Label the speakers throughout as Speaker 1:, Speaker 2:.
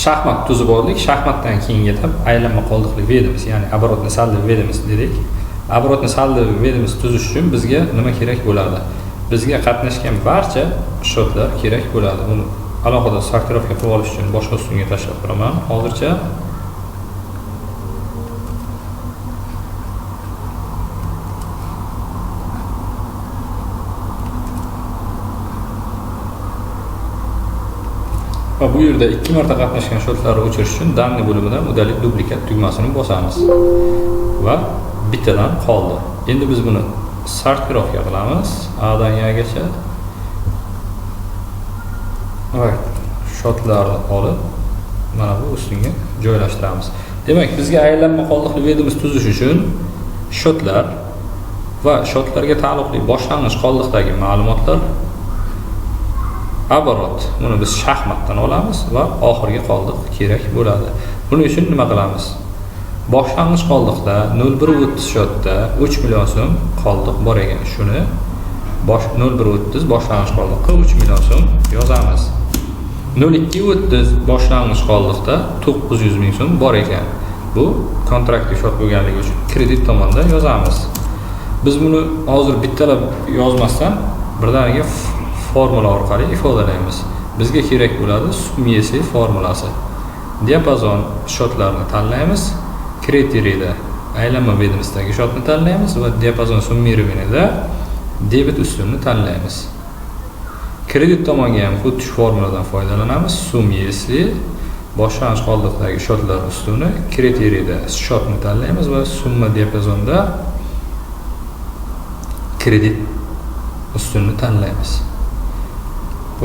Speaker 1: shaxmat tuzib oldik. Shaxmatdan keyin yetib aylanma qoldiqli vedimiz, ya'ni оборотный saldo vedimiz dedik. Оборотный saldo vedimiz tuzish uchun bizga nima kerak bo'ladi? Bizga qatnashgan barcha shotlar kerak bo'ladi. Uni alohida sortirovka qilib olish uchun boshqa ustunga tashlab qo'yaman. Hozircha va bu yerda 2 marta qatnashgan shotlarni o'chirish uchun danni bo'limidan udalik duplikat tugmasini bosamiz va bittadan qoldi. Endi biz buni sortirovka qilamiz A dan Y gacha. Va shotlarni olib mana bu ustunga joylashtiramiz. Demak, bizga aylanma qoldiqli vedimiz tuzish uchun shotlar va shotlarga taalluqli boshlang'ich qoldiqdagi ma'lumotlar, оборот, buni biz shaxmatdan olamiz va oxirgi qoldiq kerak bo'ladi. Buning uchun nima qilamiz? Boshlang'ich qoldiqda 0130 shotda 3 million so'm qoldiq bor ekan. Shuni 0130 boshlang'ich qoldiqqa 3 million so'm yozamiz. 0230 boshlang'ich qoldiqda 900 ming so'm bor ekan. Bu kontraktiv shot bo'lganligi uchun kredit tomonda yozamiz. Biz buni hozir bittalab yozmasdan birdaniga formula orqali ifodalaymiz. Bizga kerak bo'ladi sumyesi formulasi. Diapazon shotlarni tanlaymiz. Kriteriyda aylanma vedimizdagi shotni tanlaymiz va diapazon summirованiyda debit ustunni tanlaymiz. Kredit tomonga ham xuddi shu formuladan foydalanamiz. Sumyesi boshlang'ich qoldiqdagi shotlar ustuni, kriteriyda shotni tanlaymiz va summa diapazonda kredit ustunni tanlaymiz.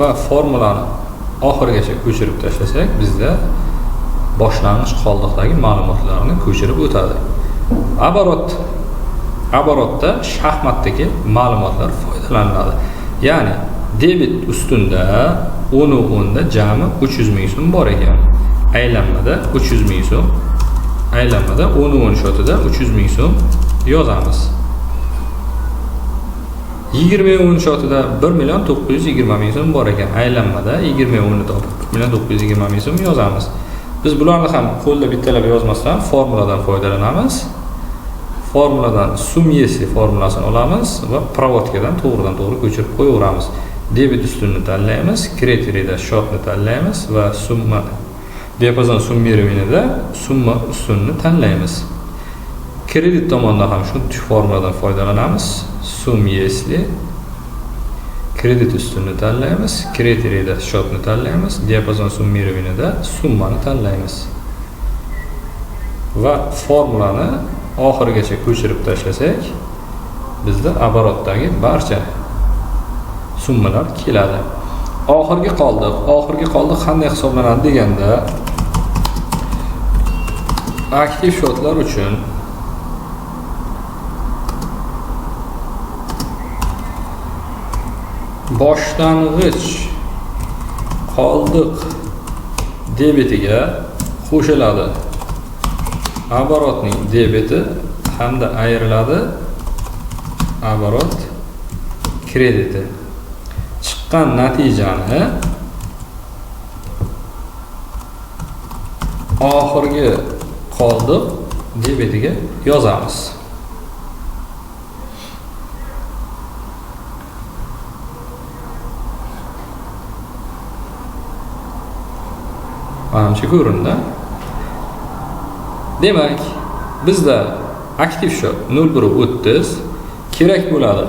Speaker 1: Va formulani oxirigacha ko'chirib tashlasak, bizda boshlang'ich qoldiqdagi ma'lumotlarni ko'chirib o'tadi. Оборотda shaxmatdagi ma'lumotlar foydalaniladi. Ya'ni debit ustunda 10 da jami 300 ming so'm bor ekan. Aylanmada 300 ming so'm, aylanmada 10 shotida 300 ming so'm yozamiz. 20 shotida 1 million 920 ming so'm bor ekan. Aylanmada 20 topib 1 million 920 ming so'm yozamiz. Biz bularni ham qo'lda bittalab yozmasdan formuladan foydalanamiz. Formuladan sumyesi formulasini olamiz va provodkadan to'g'ridan-to'g'ri ko'chirib qo'yaveramiz. Debit ustunni tanlaymiz, kriteriyda shotni tanlaymiz va summa diapazon summirованiyda summa ustunni tanlaymiz. Kredit tomonda ham shu formuladan foydalanamiz. Sumyesi kredit ustunni tanlaymiz, kriteriyda shotni tanlaymiz, diapazon summirованiyda summani tanlaymiz. Va formulani oxirigacha ko'chirib tashlasak, bizda оборотdagi barcha summalar keladi. Oxirgi qoldiq qanday hisoblanadi deganda, aktiv shotlar uchun boshlang'ich qoldiq debitiga qo'shiladi оборотning debiti hamda ayriladi оборот krediti. Chiqqan natijani oxirgi qoldiq debitiga yozamiz. Manimcha ko'rindi. Demak, bizda aktiv shot 0130 kerak bo'ladi.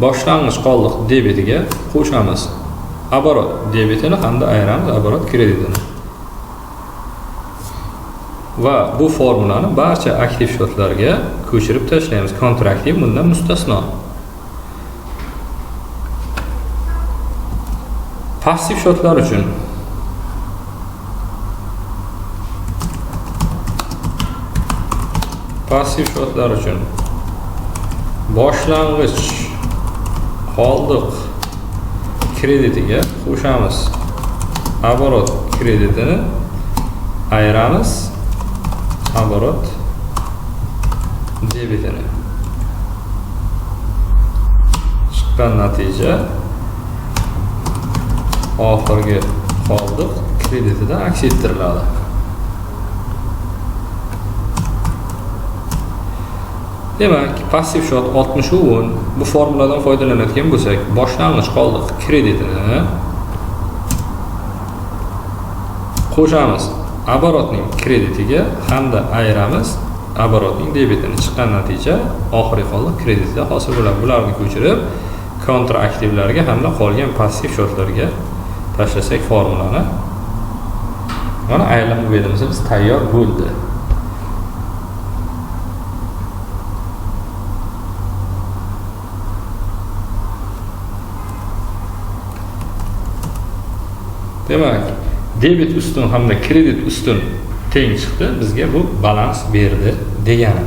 Speaker 1: Boshlang'ich qoldiq debitiga qo'shamiz оборот debitini hamda ayiramiz оборот kreditini. Va bu formulani barcha aktiv shotlarga ko'chirib tashlaymiz. Kontraktiv bundan mustasno. Passiv shotlar uchun boshlang'ich qoldiq kreditiga qo'shamiz оборот kreditini, ayiramiz оборот debitini. Chiqqan natija oxirgi qoldiq kreditida aks ettiriladi. Demak, passiv shot 60-10 bu formuladan foydalanadigan bo'lsak, boshlang'ich qoldiq kreditini qo'shamiz оборотning kreditiga hamda ayiramiz оборотning debetini. Chiqqan natija oxirgi qoldiq kreditida hosil bo'ladi. Bularni ko'chirib kontraaktivlarga hamda qolgan passiv shotlarga tashlasak formulani, mana aylanma belimiz tayyor bo'ldi. Demak, debit ustun hamda kredit ustun teng chiqdi. Bizga bu balans berdi degani.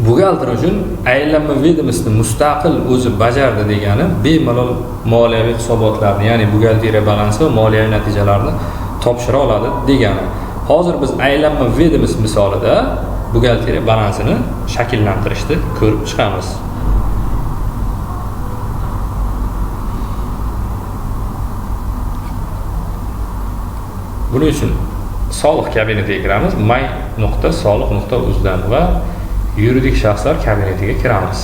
Speaker 1: Buxgalter uchun aylanma vedomosti mustaqil o'zi bajardi degani bemalol moliyaviy hisobotlarni, ya'ni buxgalteriya balansi va moliyaviy natijalarni topshira oladi degani. Hozir biz aylanma vedomost misolida buxgalteriya balansini shakllantirishni ko'rib chiqamiz. Buning uchun soliq kabinetiga kiramiz. may.soliq.uzdan va yuridik shaxslar kabinetiga kiramiz.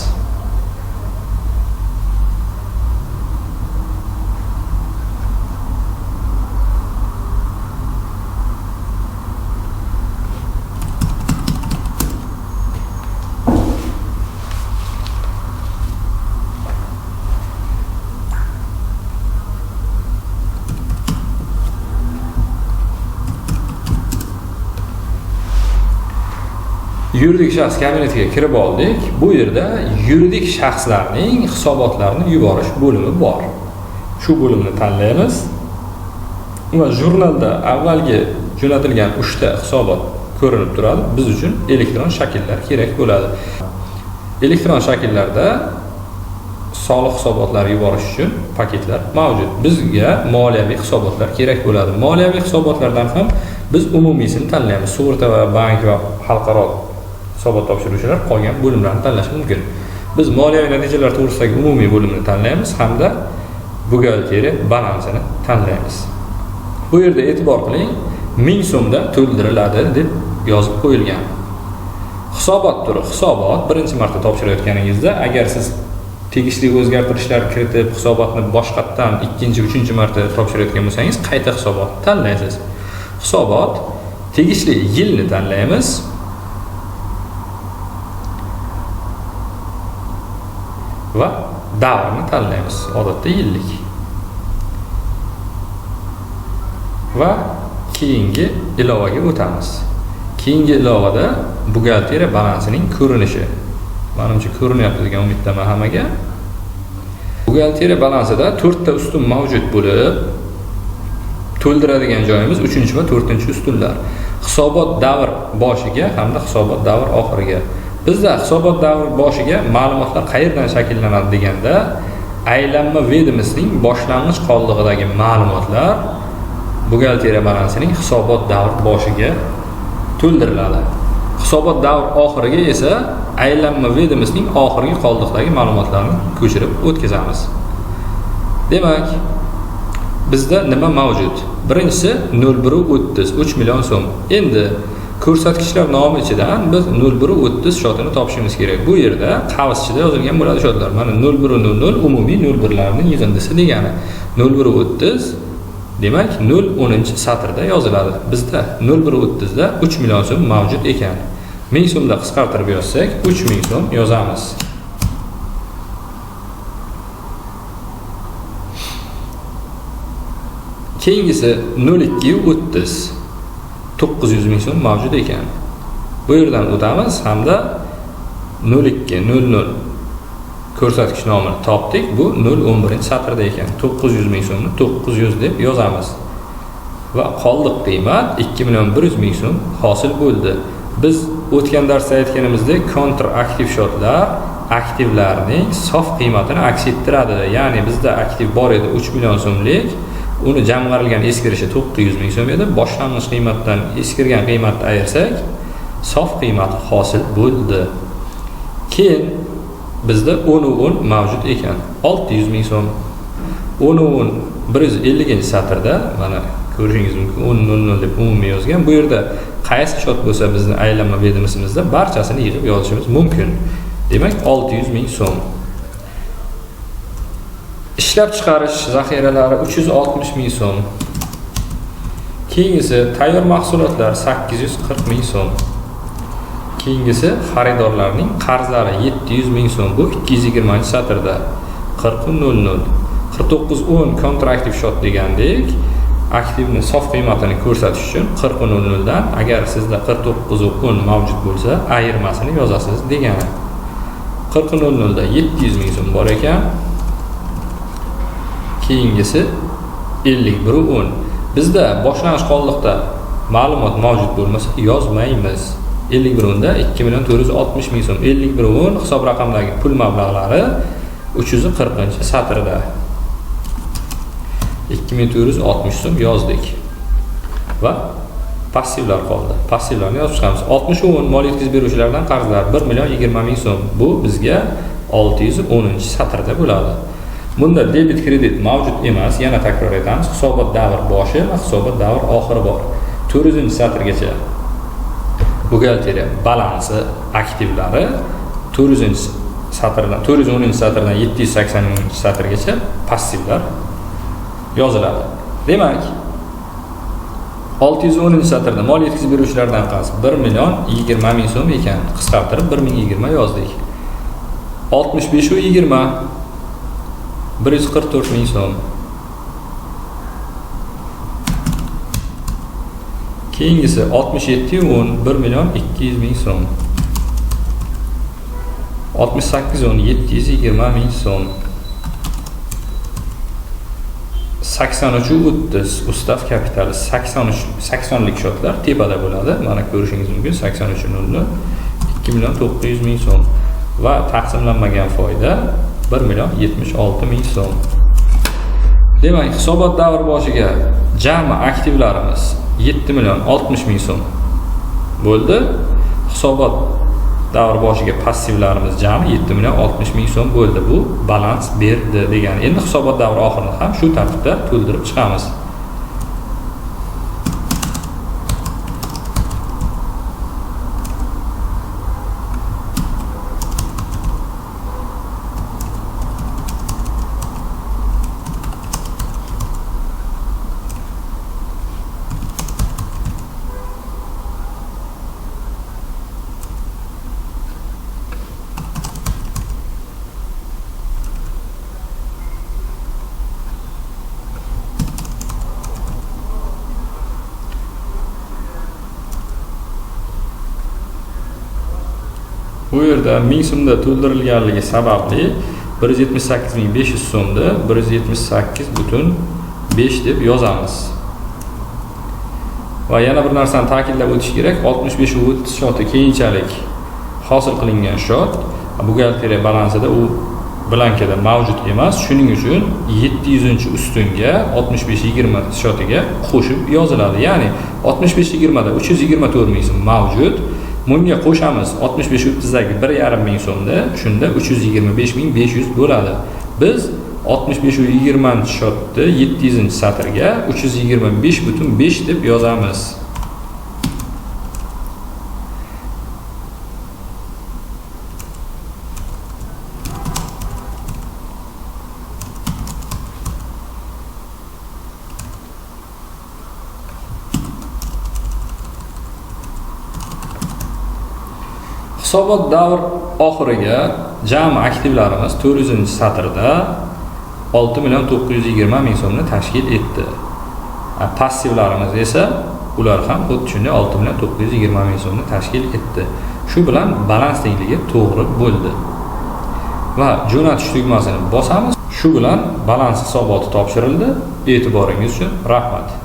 Speaker 1: Yuridik shaxs kabinetiga kirib oldik. Bu yerda yuridik shaxslarning hisobotlarini yuborish bo'limi bor. Shu bo'limni tanlaymiz va jurnalda avvalgi jo'natilgan 3 ta hisobot ko'rinib turadi. Biz uchun elektron shakllar kerak bo'ladi. Elektron shakllarda soliq hisobotlari yuborish uchun paketlar mavjud. Bizga moliyaviy hisobotlar kerak bo'ladi. Moliyaviy hisobotlardan ham biz umumiysini tanlaymiz. Sug'urta va bank va xalqaro hisobot topshiruvchilar qolgan bo'limlarni tanlash mumkin. Biz moliyaviy natijalar to'g'risidagi umumiy bo'limni tanlaymiz hamda buxgalteriya balansini tanlaymiz. Bu yerda e'tibor qiling, 1000 so'mda to'ldiriladi deb yozib qo'yilgan. Hisobot turi, hisobot birinchi marta topshirayotganingizda agar siz tegishli o'zgartirishlar kiritib hisobotni boshqatdan ikkinchi, uchinchi marta topshirayotgan bo'lsangiz, qayta hisobotni tanlaysiz. Hisobot tegishli yilni tanlaymiz. Va davrni tanlaymiz, odatda yillik. Va keyingi ilovaga o'tamiz. Keyingi ilovada buxgalteriya balansining ko'rinishi. Menimcha ko'rinyapti degan umiddaman hammaga. Buxgalteriya balansida 4 ta ustun mavjud bo'lib, to'ldiradigan joyimiz 3 va 4 ustunlar. Hisobot davr boshiga hamda hisobot davr oxiriga. Bizda hisobot davr boshiga ma'lumotlar qayerdan shakllanadi deganda, aylanma vedomostining boshlang'ich qoldig'idagi ma'lumotlar buxgalteriya balansining hisobot davr boshiga to'ldiriladi. Hisobot davr oxiriga esa aylanma vedomostining oxirgi qoldiqdagi ma'lumotlarni ko'chirib o'tkazamiz. Demak, bizda nima mavjud? Birinchisi 0130 3 million so'm. Endi ko'rsatkichlar nomi ichidan biz 0130 shotini topishimiz kerak. Bu yerda qavschida yozilgan bo'ladi shotlar. Mana 0100 umumiy 01larning yig'indisi degani. 0130 demak 0-10-satrda yoziladi. Bizda 0130 da 3 million so'm mavjud ekan. 1000 so'mda qisqartirib yozsak, 3000 so'm yozamiz. Keyingisi 0230 900 ming so'm mavjud ekan. Bu yerdan o'tamiz hamda 0200 ko'rsatkich nomini topdik. Bu 0-11-satrda ekan. 900 ming so'mni 900 deb yozamiz. Va qoldiq qiymat 2.100 ming so'm hosil bo'ldi. Biz o'tgan darsda aytganimizdek, kontraaktiv shotlar aktivlarning sof qiymatini aks ettiradi. Ya'ni bizda aktiv bor edi 3 million so'mlik. Uni jamg'arilgan eskirishi 900 ming so'm edi. Boshlang'ich qiymatdan eskirgan qiymatni ayirsak, sof qiymati hosil bo'ldi. Keyin bizda 10 mavjud ekan. 600 ming so'm. 10 150-satrda mana ko'rishingiz mumkin. 10.00 deb umumiy yozgan. Bu yerda qaysi shot bo'lsa bizni aylanma vedomostimizda barchasini yig'ib yozishimiz mumkin. Demak, 600 ming so'm. Ishlab chiqarish zaxiralari 360 ming so'm. Keyingisi tayyor mahsulotlar 840 ming so'm. Keyingisi xaridorlarning qarzlari 700 ming so'm. Bu 220-satrda 40.00. 49.10 kontraktiv shot degandek, aktivni sof qiymatini ko'rsatish uchun 40.00 dan agar sizda 49.10 mavjud bo'lsa, ayirmasini yozasiz degani. 40.00 da 700 ming so'm bor ekan. Keyingisi 51.10. Bizda boshlang'ich qoldiqda ma'lumot mavjud bo'lmasa yozmaymiz. 51.10 da 2.460 ming so'm. 51.10 hisob raqamdagi pul mablag'lari 340-satrda 2460 so'm yozdik. Va passivlar qoldi. Passivlarni yozib chiqamiz. 60.10 mol yetkazib beruvchilardan qarzlar 1.020 ming so'm. Bu bizga 610-satrda bo'ladi. Bunda debit kredit mavjud emas. Yana takror etamiz. Hisobot davr boshi va hisobot davr oxiri bor. 400-satrgacha buxgalteriya balansi aktivlari 410-satrdan 780-satrgacha passivlar yoziladi. Demak, 610-satrda mol yetkazib beruvchilardan qarz 1.020 ming so'm ekan. Qisqartirib 1.020 yozdik. 65.20 144 ming so'm. Keyingisi 67.10 1.200 ming so'm. 68.10 720 ming so'm. 83.30 ustav kapitali 80lik shotlar tepada bo'ladi. Mana ko'rishingiz mumkin. 83.00 2.900 ming so'm va taqsimlanmagan foyda 1.76 ming so'm. Demak, hisobot davr boshiga jami aktivlarimiz 7.60 ming so'm bo'ldi. Hisobot davr boshiga passivlarimiz jami 7.60 ming so'm bo'ldi. Bu balans berdi degani. Endi hisobot davri oxirini ham shu tartibda to'ldirib chiqamiz. Bu yerda 1000 so'mda to'ldirilganligi sababli 178.500 so'mda 178.5 deb yozamiz. Va yana bir narsani ta'kidlab o'tish kerak. 65.30 shoti keyinchalik hosil qilingan shot buxgalteriya balansida u blankada mavjud emas. Shuning uchun 700-ustunga 65.20 shotiga qo'shib yoziladi. Ya'ni 65.20 da 324 ming so'm mavjud. Bunga qo'shamiz 65.30dagi 1.5 ming so'mda, shunda 325.500 bo'ladi. Biz 65.20-shotni 700-satrga 325.5 deb yozamiz. Hisobot davr oxiriga jami aktivlarimiz 400-satrda 6.920 ming so'mni tashkil etdi. Passivlarimiz esa ular ham xuddi shunday 6.920 ming so'mni tashkil etdi. Shu bilan balans tengligi to'g'ri bo'ldi. Va jo'natish tugmasini bosamiz. Shu bilan balans hisoboti topshirildi. E'tiboringiz uchun rahmat.